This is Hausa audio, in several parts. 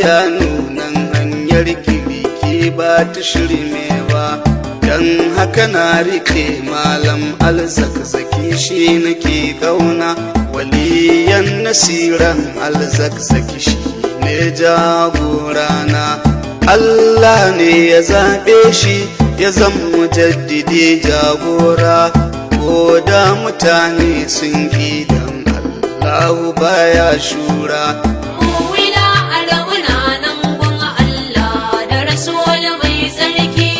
ya nunan hanyar kirki ba ta shirme ba, dan haka na rike malam alzakzaki shi nake kauna. Waliyan nasiran alzakzaki shi ne jagorana, Allah ne ya zaɓe shi ya zama mujaddidi jagora. Ko da mutane sun ki dan Allahu baya shura. Wila alawuna nan gun Allah da Rasul mai tsarki,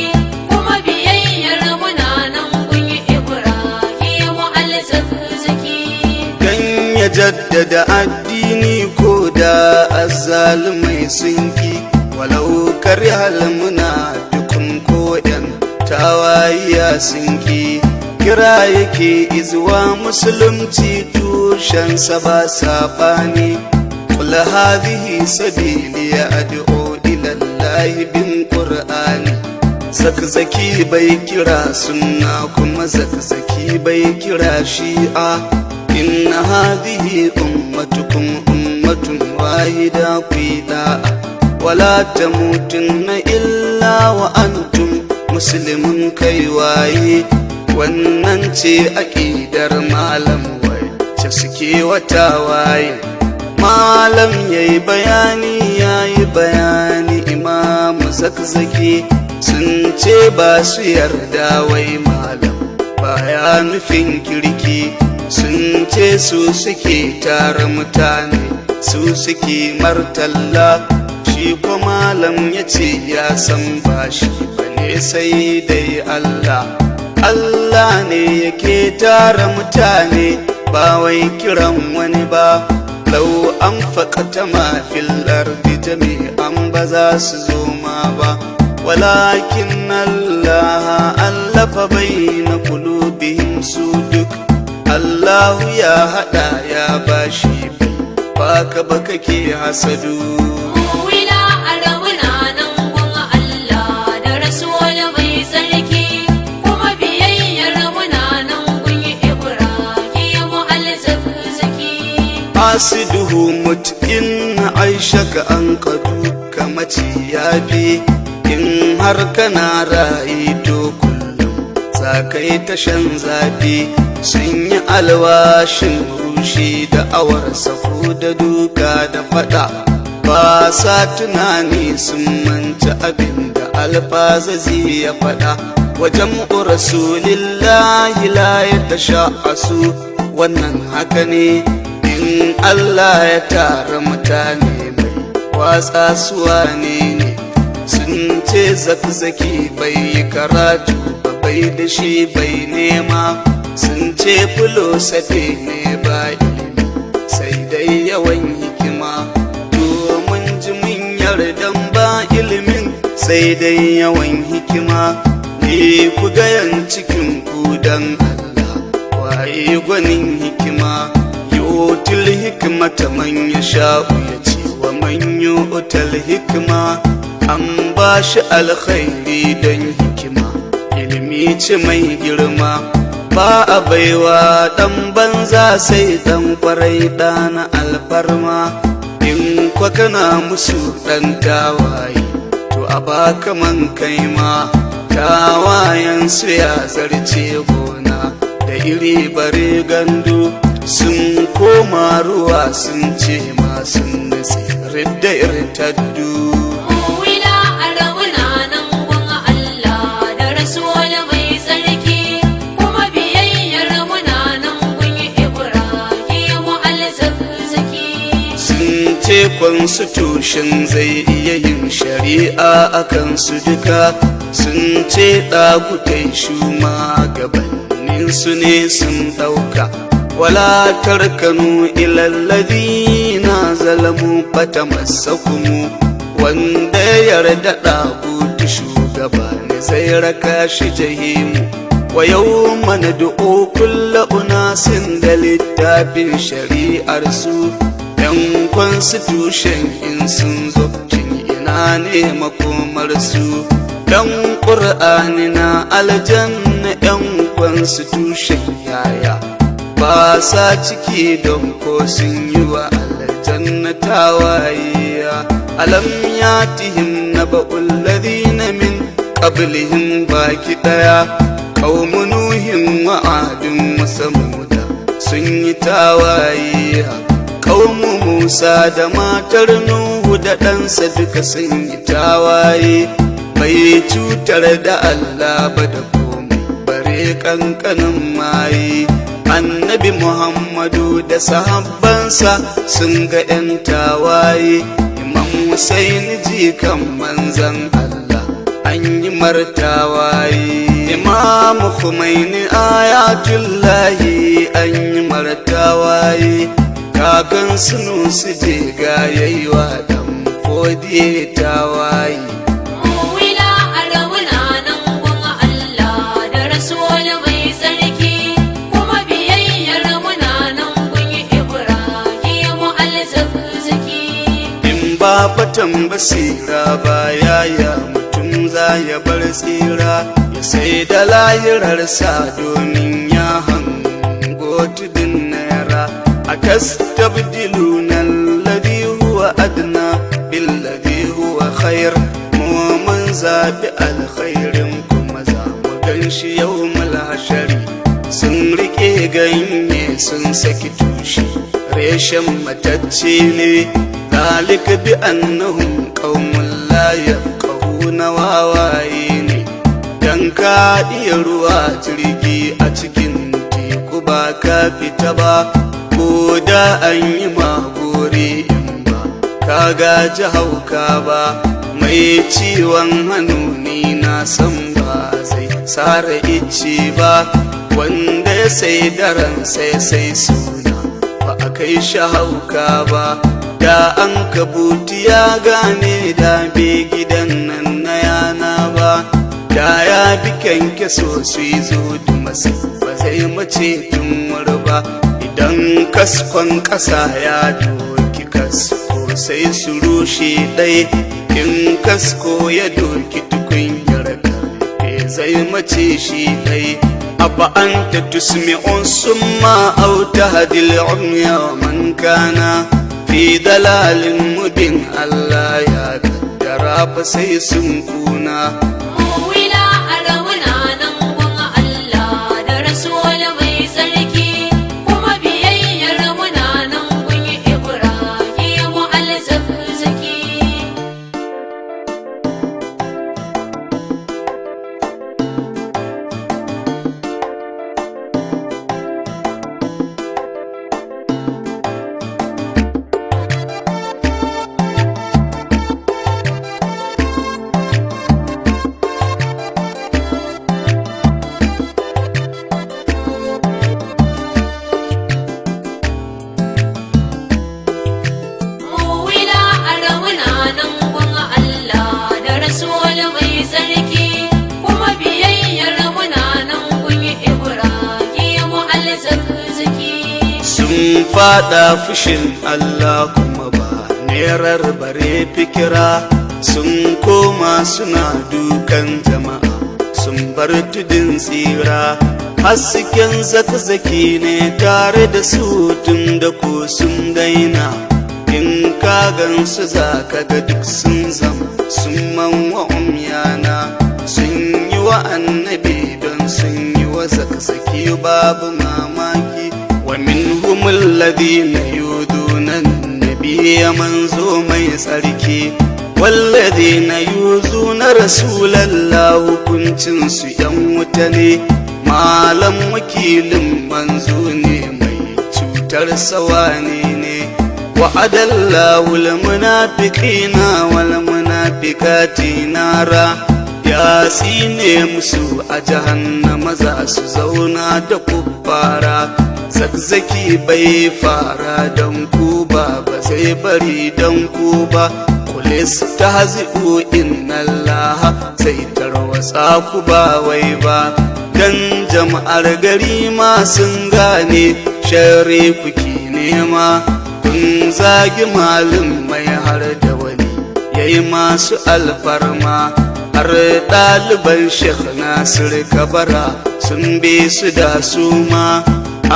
kuma biyayyar muna nan gun Ibrahim al-Zakzaki. Dan ya jaddada addini ko da azzalumai sun ki, walau karihal muna dukun ko yan tawayiya sun ki. Kira yake izuwa musulunci tushensa ba saɓani. Qul hadhihi sabili ad'u ila Allahi bin Qur'ani. Zakzaki bai kira sunna kuma zakzaki bai kira shi'a. Inna hadhihi ummatukum ummatun wahida da'a, wala tamutunna illa wa antum muslimun kai waye. Wannan ce aƙidar malam wacce suke wata waye. Malam yayi bayani imamu zakzaki sun ce ba su yarda wai malam baya nufin kirki. Sun ce su suke tara mutane, su suke martalla. Shi ko malam ya ce ya san ba shi bane sai dai Allah. Allah ne yake tara mutane ba wai kiran wani ba. Lau an faƙata mafil ardi jami'an ba za su zo ma ba, walakin Allah allafa baina qulubihim su duk. Allahu ya haɗa ya bashi bai baka ba kake hasadu. Wila alawuna nan gun Allah da Rasul mai tsarki, kuma biyayyar muna nan gun Ibrahim al-Zakzaki. Asiduhu mut'in aishaka an kadu kamaci yafi. In har kana rayu to kullum za ka yi tashan zafi. Sun yi alwashin rushe da awar sako da duka da fada, ba sa tunani sun manci abin da alfazazi ya fada. Wajen rasulillahi la ya tasha'asu, wannan haka ne. In Allah ya tara mutane mai watsa suwa ne. Sun ce zakzaki bai yi karatu ba, bai da shi bai nema. Sun ce filosofi ne ba ilimi sai dai yawan hikima. To mun ji mun yardan ba ilimin sai dai yawan hikima. Ni ku gayan cikin ku dan Allah waye gwanin hikima. Yutil hikmata man yasha'u, ya ce wa man yu'tal hikma. An ba shi alkhairi don hikima, ilimi ce mai girma. Ba a baiwa ɗan banza sai ɗan kwarai ɗana alfarma. In kwa kana musu ɗan tawaye to a baka man kai ma. Tawayen su ya zarce gona da iri bare gandu. Sun koma ruwa sun ce ma sun nutse ridda irtaddu. Wila alawuna nan gun Allah da Rasul mai tsarki, kuma biyayyar muna nan gun Ibrahim al-Zakzaki. Sun ce constitution zai iya yin shari'a akan su duka. Sun ce ɗagutai shuma gabanin su ne sun ɗauka. Wala tarkanu ilal ladina zalamu fatamassakumu. Wanda ya yarda ɗagutu shugaba ne zai raka shi jahimu. Wa yawma nad'u kulla unasin da littafin shari'ar su. Yan constitution in sun zo kin ina ne makomar su. Dan Qur'ani na aljanna yan constitution yaya ba sa ciki don ko sun yi wa aljanna tawaye. alam yatihim naba'ul ladhina min qablihim baki daya qaumu nuhin wa adun wa samuda sun yi tawaye qaumu Musa da matar Nuhu da ɗansa duka sun yi tawaye bai cutar da Allah ba da komai bare kankanin maye annabi Muhammadu da sahabbansa sun ga 'yan tawaye Imam Hussein jikan manzan Allah an yi martawaye Imam Khomeini ayatullahi an yi martawaye kakan Sunusi Jega yayi wa dan Fodiye tawaye Batan basira baya ya mutum za ya bar tsira ya sai da lahirarsa domin ya hango tudun naira a tastabdiluna alladhi huwa adna billadhi huwa khair mu mun zabi alkhairin kuma za mu ganshi yawmal hashari sun rike ganye sun saki tushe reshen matacce ne ذلك بأنهم قوم لا يفقهون wawaye dan ka iya ruwa jirgi a cikin teku ba ka fita ba ko da an yi magori in ba ka gaji hauka ba mai ciwon hannu ni na san ba zai sare ice ba wanda ya sai daren sai suna ba a kai shi hauka ba da an kabuti ya gane da be gidan nan na yana ba da ya bi kyanke so su yi zo masa ba zai mace tun wuri ba idan kaskon ƙasa ya doki kasko sai su rushe ɗai in kasko ya doki tukunyar karfe zai mace shi ɗai abba an ta tusmi'un summa au tahdil umya man kana fi dalalin mubin Allah ya kaddara fa sai sun kuna wila arawuna nan gun Allah da rasul mai sarki kuma biyayyar muna nan gun Ibrahim al-Zakzaki sun fada fushin Allah kuma ba nerar bare fikira sun koma suna dukan jama'a sun bar tudun tsira hasken zakzaki ne tare da su tun da ko sun daina in ka gansu za ka ga duk sun zama sun manwa umyana sun yi wa annabi don sun yi wa zakzaki babu mamaki wa minhumul ladina yuduna nabiyya manzo mai tsarki walladina yuzuna rasulallah hukuncin su yan wuta ne malam wakilin manzo ne mai cutar sawani ne wa'adallahu almunafiqina walmunafiqati nara ya tsine musu a jahannama za su zauna da kuffara zakzaki bai fara don ku ba zai bari don ku ba kulis ta hazi'u inna Allah zai tarwatsa ku ba wai ba dan jama'ar gari ma sun gane share kuke nema kun zagi malum mai har da wani yayi masu alfarma har ɗaliban Sheikh Nasir Kabara sun bi su da su ma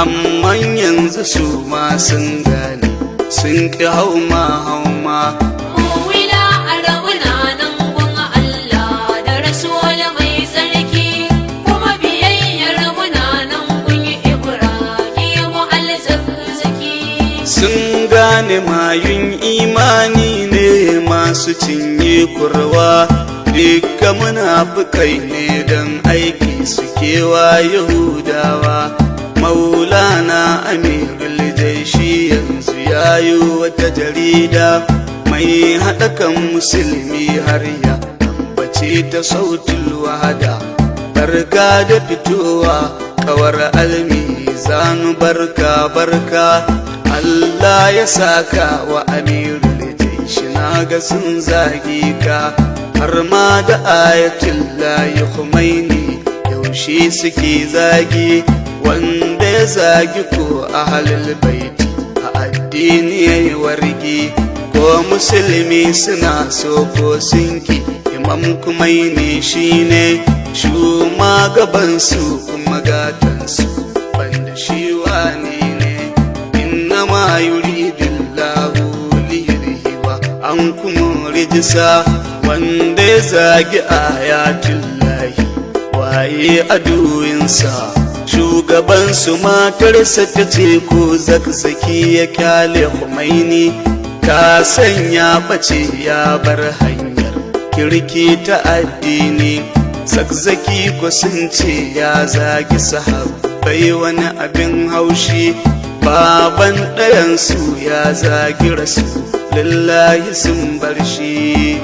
amma yanzu su ma sun gane sun ƙi hauma gane mayun imani ne masu cinye kurwa, dukka munafukai ne don aiki suke wa Yahudawa. Maulana Amirul Jaishi yanzu yayi wata jarida mai haɗa kan musulmi har ya ambace ta sautul wahada. Barka da fitowa kawar almizanu, barka barka, Allah ya saka wa Amirul Jaishi, naga sun zagi ka har ma da Ayatullahi Khomeini. Yaushe suke zagi wanda ya zagi ko ahlul baiti a addini yayi wargi, ko musulmi suna so ko sunki. Imam Khomeini shine shugabansu kuma gatansu, banda shi wani ne. Innama yuridullahu liyudhiba ankum rijsa, wanda ya zagi Ayatullahi waye aduwinsa. Shugabansu matarsa ta ce ko zakzaki ya kyale Khomeini, ta sanya bace ya bar hanyar kirki ta addini. Zakzaki ko sun ce ya zagi sahabbai wani abin haushi, baban ɗayansu ya zagi Rasulullahi sun bar shi.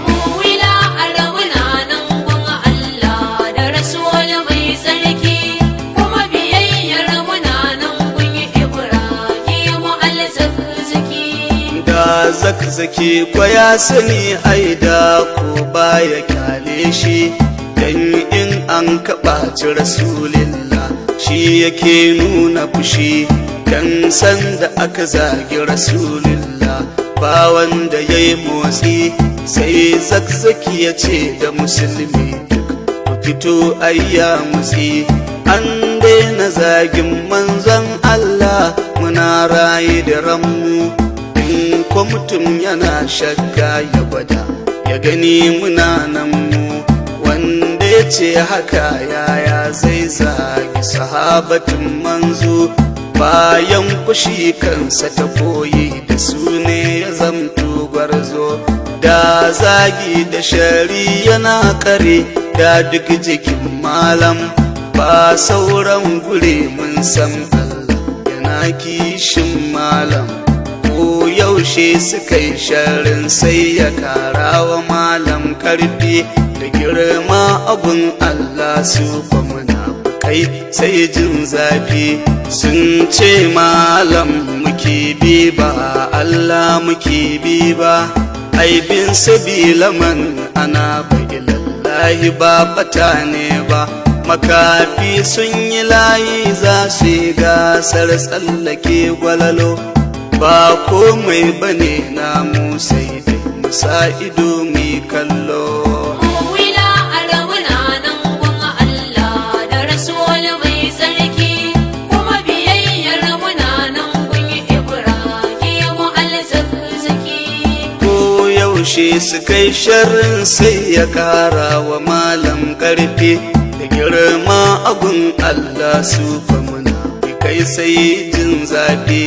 Zakzaki kwa ya sani aida ko baya kyale shi, dan in an kaɓaci Rasulillah shi yake nuna fushi. Dan sanda aka zagi Rasulillah ba wanda yayi motsi, sai Zakzaki ya ce da musulmi duk ku fito ayya mutsi. An daina zagin manzon Allah, muna raye da ranmu. Ko mutum yana shakka ya gwada ya gani muna nan mu, wanda ya ce haka yaya zai zagi sahabatin manzo, bayan kushi kansa ta koyi da su ne ya zamto gwarzo. Da zagi da shari yana kare da duk jikin malam, ba sauran gure mun san Allah yana kishin malam. Ko yaushe suka yi sharin sai ya kara wa malam karfi da girma abun Allah. Su fa munafukai sai jin zafi, sun ce malam muke bi ba Allah muke bi ba. Aibin sabila man ana ba'ilallahi ba bata ne ba. Makafi sun yi layi za su yi gasar tsallake gwalalo, ba komai bane namu sai dai musa ido mai kallo. Wila alamuna nan gun Allah da Rasul mai sarki, kuma biyayyar muna nan gun Ibrahim al-Zakzaki. Ko yaushe su kai sharrin sai ya kara wa malam karfi da girma agun Allah. Su fa munafikai sai jin zafi,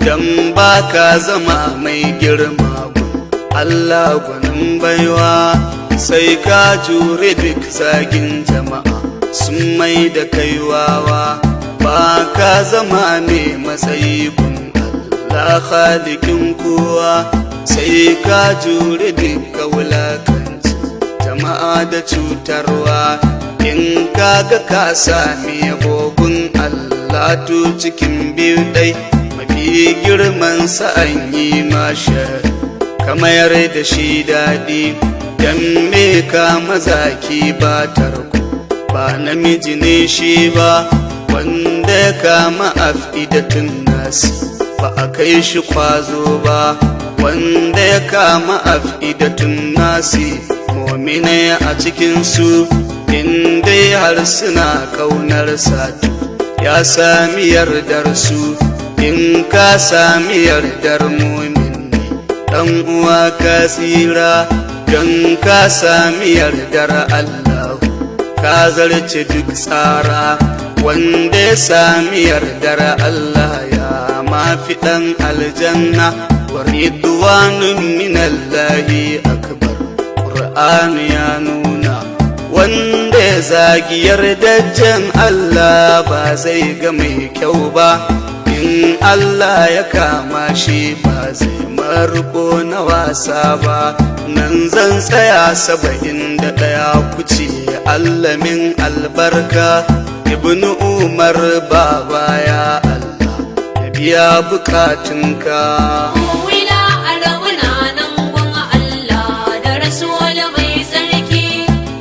dan baka zama mai girma gun Allah gwanin baiwa. Sai ka jure duk zagin jama'a sun mai da kaiwawa, ba ka zama ne matsayi gun Allah khalikin kowa. Sai ka jure duk wulakanci jama'a da cutarwa, in kaga ka sami yabobin Allah to cikin biyu dai mafi girman sa'an yi mashar kamar da shi daɗi. Dan me ka mazaki ba tarko, ba namiji ne shi ba, wanda ya kama afidatun nasi ba a kai shi kwazo ba. Wanda ya kama afidatun nasi mu'mine a cikinsu, inda har suna kaunar satu ya sami yardar su. In ka sami yardar mumini dan uwa ka tsira, dan ka sami yardar Allah ka zarce duk tsara. Wanda ya sami yardar Allah ya mafi dan aljanna, waridwanun minallahi akbar. Qur'an ya nuna wanda ya zagi yardajjen Allah ba zai ga mai kyau ba. In Allah ya kama shi ba zai marko na wasa ba. Nan zan tsaya 71 kuce Allah min albarka. Ibnu Umar baba ya Allah ya biya bukatunka. Wila alamuna nan gun Allah da Rasul mai tsarki,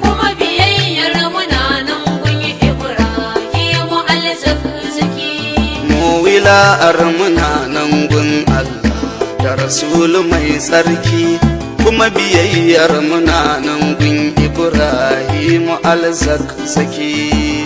kuma biyayyar muna nan gun Ibrahim al-Zakzaki. Mu wila'ar muna nan gun Allah da Rasul mai tsarki, kuma biyayyar muna nan gun Ibrahim al-Zakzaki.